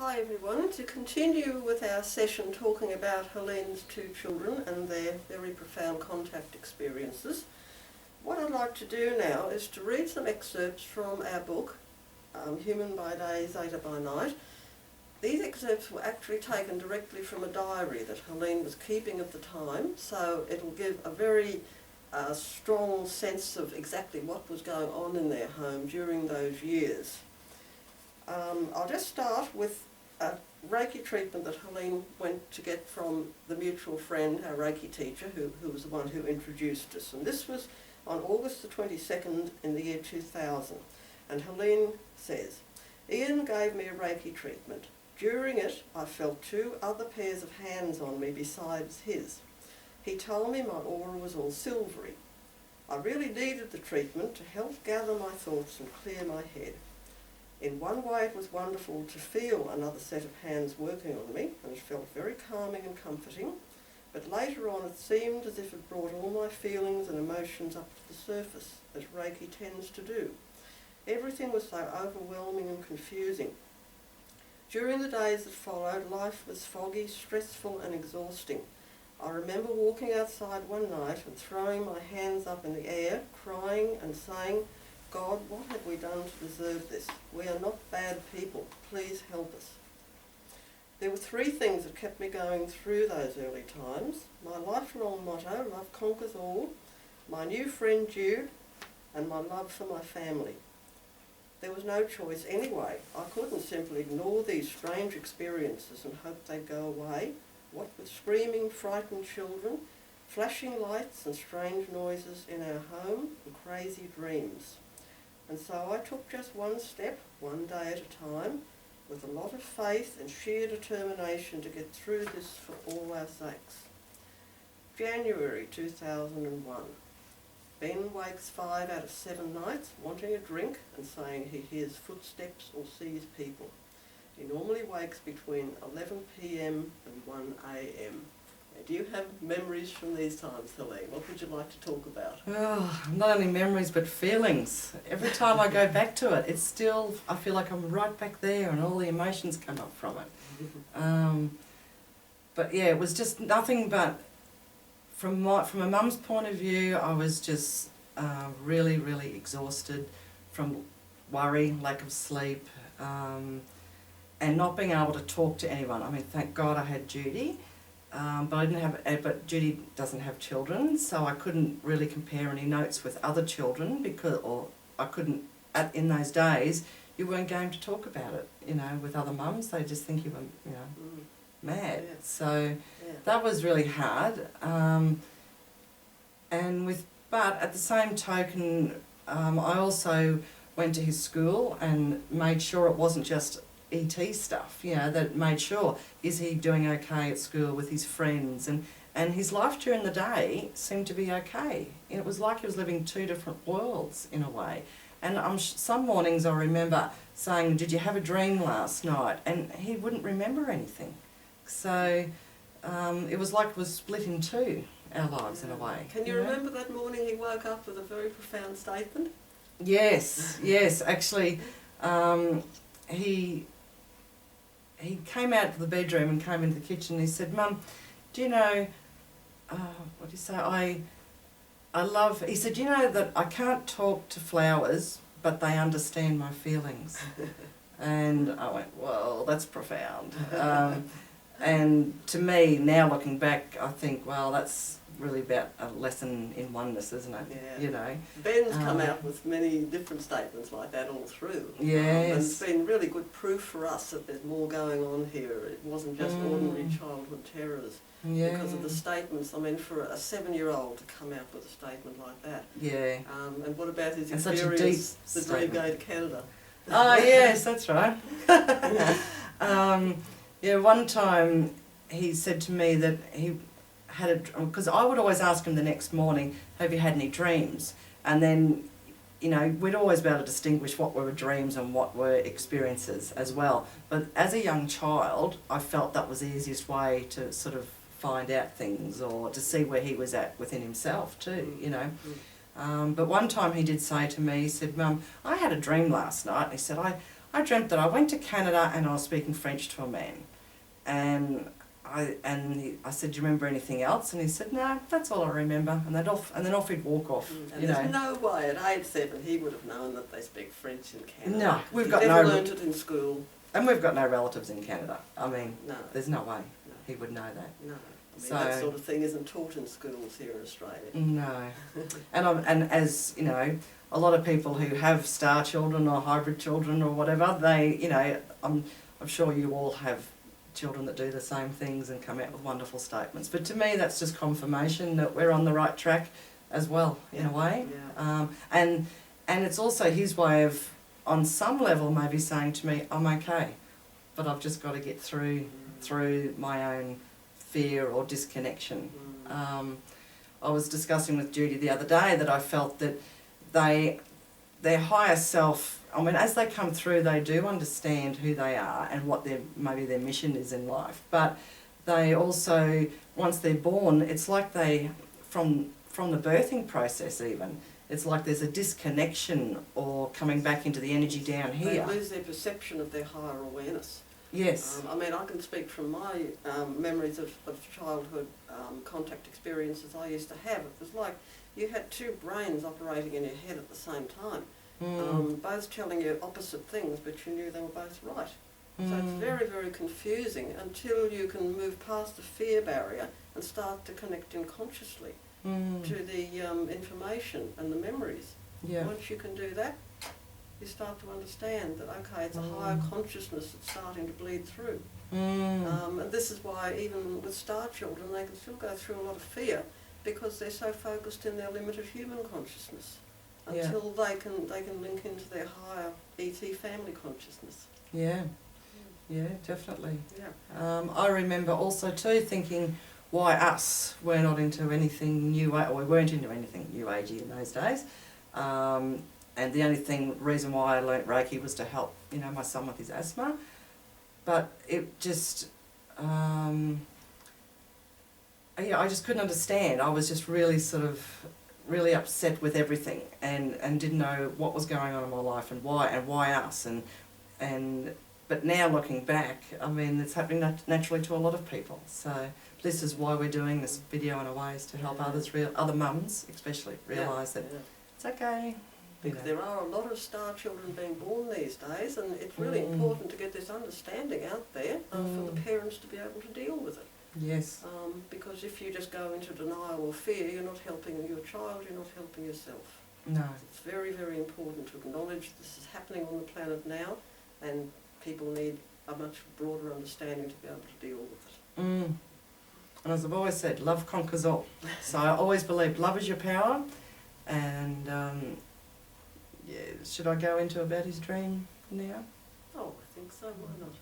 Hi everyone. To continue with our session talking about Helene's two children and their very profound contact experiences, what I'd like to do now is to read some excerpts from our book, Human by Day, Zeta by Night. These excerpts were actually taken directly from a diary that Helene was keeping at the time, so it'll give a very strong sense of exactly what was going on in their home during those years. I'll just start with a reiki treatment that Helene went to get from the mutual friend, our reiki teacher, who was the one who introduced us. And this was on August the 22nd in the year 2000. And Helene says, "Ian gave me a reiki treatment. During it, I felt two other pairs of hands on me besides his. He told me my aura was all silvery. I really needed the treatment to help gather my thoughts and clear my head. In one way it was wonderful to feel another set of hands working on me, and it felt very calming and comforting, but later on it seemed as if it brought all my feelings and emotions up to the surface, as Reiki tends to do. Everything was so overwhelming and confusing. During the days that followed, life was foggy, stressful and exhausting. I remember walking outside one night and throwing my hands up in the air, crying and saying, 'God, what have we done to deserve this? We are not bad people. Please help us.' There were three things that kept me going through those early times: my lifelong motto, love conquers all, my new friend Jude, and my love for my family. There was no choice anyway. I couldn't simply ignore these strange experiences and hope they'd go away, what with screaming, frightened children, flashing lights and strange noises in our home, and crazy dreams. And so I took just one step, one day at a time, with a lot of faith and sheer determination to get through this for all our sakes. January 2001. Ben wakes 5 out of 7 nights, wanting a drink and saying he hears footsteps or sees people. He normally wakes between 11 p.m. and 1 a.m. Do you have memories from these times, Helene? What would you like to talk about? Oh, not only memories but feelings. Every time I go back to it, it's still, I feel like I'm right back there and all the emotions come up from it. But yeah, it was just nothing but, from a mum's point of view, I was just really, really exhausted from worry, lack of sleep, and not being able to talk to anyone. I mean, thank God I had Judy. But I didn't have. But Judy doesn't have children, so I couldn't really compare any notes with other children I couldn't. In those days, you weren't going to talk about it, with other mums. They just think you were, mad. Yeah. So that was really hard. But at the same token, I also went to his school and made sure it wasn't just ET stuff, that made sure, is he doing okay at school with his friends, and his life during the day seemed to be okay. It was like he was living two different worlds in a way. And some mornings I remember saying, "Did you have a dream last night?" And he wouldn't remember anything. So it was like it was split in two, our lives in a way. Can you remember that morning he woke up with a very profound statement? Yes, actually, he came out of the bedroom and came into the kitchen and he said, "Mum, do you know, what do you say, he said, you know that I can't talk to flowers, but they understand my feelings." And I went, well, that's profound. And to me, now looking back, I think, well, that's really about a lesson in oneness, isn't it? Yeah. Ben's come out with many different statements like that all through. Yes. And it's been really good proof for us that there's more going on here. It wasn't just ordinary childhood terrors. Yeah. Because of the statements. I mean, for a 7-year-old to come out with a statement like that. Yeah. And what about his and experience, such a deep the dream statement. going to Canada? Oh, yes, that's right. One time he said to me that he had because I would always ask him the next morning, "Have you had any dreams?" And then, we'd always be able to distinguish what were dreams and what were experiences as well. But as a young child, I felt that was the easiest way to sort of find out things or to see where he was at within himself too, But one time he did say to me, he said, "Mum, I had a dream last night." He said, I I dreamt that I went to Canada and I was speaking French to a man. And I said, do you remember anything else? And he said, no, that's all I remember. And then off he'd walk off. And there's no way at age 7 he would have known that they speak French in Canada. No, we've got never learnt it in school. And we've got no relatives in Canada. I mean, no. There's no way he would know that. No. I mean, that sort of thing isn't taught in schools here in Australia. No. and as, you know, a lot of people who have star children or hybrid children or whatever, they, you know, I'm sure you all have children that do the same things and come out with wonderful statements. But to me, that's just confirmation that we're on the right track as well, in a way. Yeah. And it's also his way of, on some level, maybe saying to me, I'm okay, but I've just got to get through my own fear or disconnection. I was discussing with Judy the other day that I felt that their higher self, I mean, as they come through, they do understand who they are and what maybe their mission is in life. But they also, once they're born, it's like from the birthing process even, it's like there's a disconnection or coming back into the energy down here. They lose their perception of their higher awareness. Yes. I mean, I can speak from my memories of childhood contact experiences I used to have. It was like you had two brains operating in your head at the same time. Both telling you opposite things, but you knew they were both right. So it's very, very confusing until you can move past the fear barrier and start to connect in consciously to the information and the memories. Yeah. Once you can do that, you start to understand that, okay, it's a higher consciousness that's starting to bleed through. And this is why even with star children, they can still go through a lot of fear because they're so focused in their limited human consciousness. Until they can link into their higher ET family consciousness. Yeah, definitely. Yeah. I remember also too thinking, why us? We're not into anything new, or we weren't into anything new agey in those days. And the only reason why I learnt Reiki was to help, you know, my son with his asthma. But it just, I just couldn't understand. I was just really really upset with everything and didn't know what was going on in my life and why us but now looking back, I mean, it's happening naturally to a lot of people. So this is why we're doing this video in a way, is to help other mums especially realise that it's okay. Because there are a lot of star children being born these days, and it's really important to get this understanding out there for the parents to be able to deal with it. Yes. Because if you just go into denial or fear, you're not helping your child, you're not helping yourself. No. It's very, very important to acknowledge this is happening on the planet now, and people need a much broader understanding to be able to deal with it. And as I've always said, love conquers all. So I always believe love is your power. And should I go into about his dream now? Oh, I think so. Why not?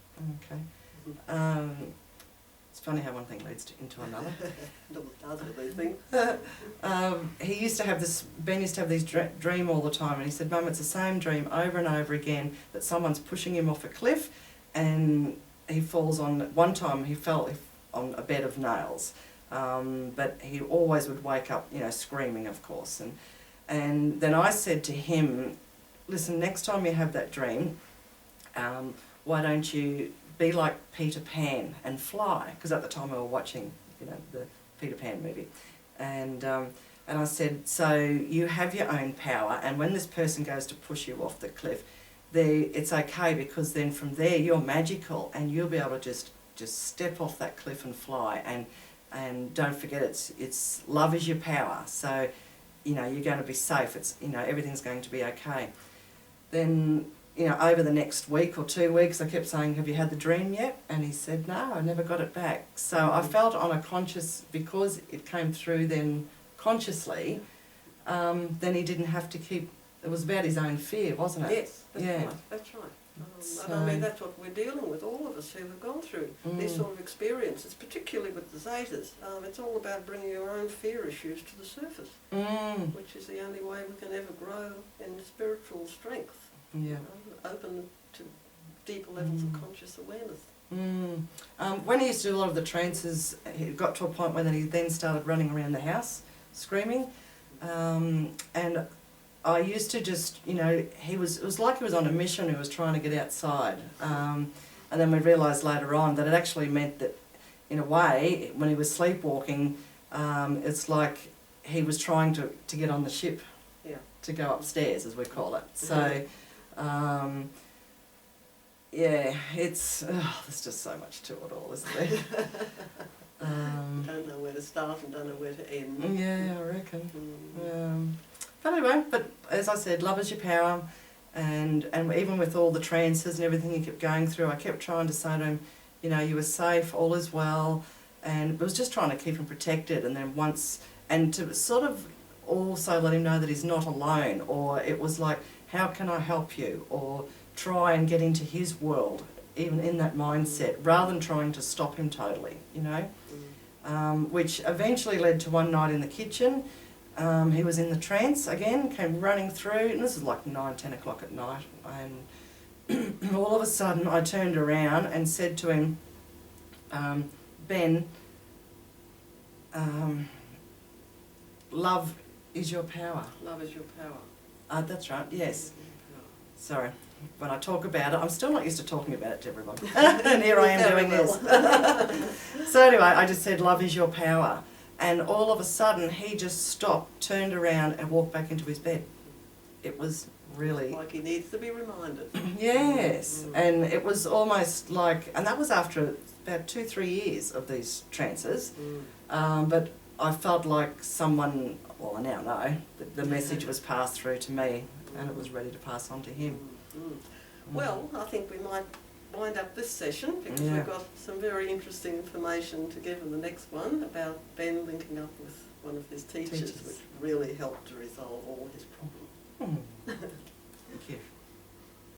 Okay. It's funny how one thing leads into another. It does with these things. He used to have this, Ben used to have this dream all the time, and he said, Mum, it's the same dream over and over again, that someone's pushing him off a cliff, and he falls on, one time he fell on a bed of nails, but he always would wake up, you know, screaming, of course. And then I said to him, listen, next time you have that dream, why don't you be like Peter Pan and fly? Because at the time we were watching, you know, the Peter Pan movie. And I said, so you have your own power, and when this person goes to push you off the cliff, it's okay, because then from there you're magical and you'll be able to just step off that cliff and fly. And don't forget, it's love is your power. So, you know, you're going to be safe. It's, you know, everything's going to be okay. Then, you know, over the next week or 2 weeks, I kept saying, have you had the dream yet? And he said, no, I never got it back. So I felt on a conscious, because it came through then consciously, then he didn't have to keep, it was about his own fear, wasn't it? Yes, that's right. And I mean, that's what we're dealing with, all of us who have gone through these sort of experiences, particularly with the Zetas. It's all about bringing your own fear issues to the surface, which is the only way we can ever grow in spiritual strength. Yeah. Open to deeper levels of conscious awareness. When he used to do a lot of the trances, he got to a point where he then started running around the house screaming, and I used to just, you know, it was like he was on a mission, he was trying to get outside. And then we realised later on that it actually meant that, in a way, when he was sleepwalking, it's like he was trying to get on the ship, to go upstairs, as we call it. So, yeah, there's just so much to it all, isn't there? Don't know where to start and don't know where to end. Yeah, I reckon. But anyway, as I said, love is your power. And even with all the trances and everything he kept going through, I kept trying to say to him, you know, you were safe, all is well. And it was just trying to keep him protected. And then and to sort of also let him know that he's not alone. Or it was like, how can I help you? Or try and get into his world, even in that mindset, rather than trying to stop him totally, you know. Which eventually led to one night in the kitchen. He was in the trance again, came running through, and this is like 9, 10 o'clock at night, and all of a sudden I turned around and said to him, Ben, love is your power. Love is your power. That's right, yes. Sorry, when I talk about it, I'm still not used to talking about it to everyone. And here I am doing this. So anyway, I just said, love is your power. And all of a sudden, he just stopped, turned around and walked back into his bed. It was really... Like he needs to be reminded. Yes. And it was almost like... And that was after about 2-3 years of these trances. But I felt like someone... Well, I now know that the message was passed through to me and it was ready to pass on to him. Well, I think we might wind up this session because we've got some very interesting information to give in the next one about Ben linking up with one of his teachers. Which really helped to resolve all his problems.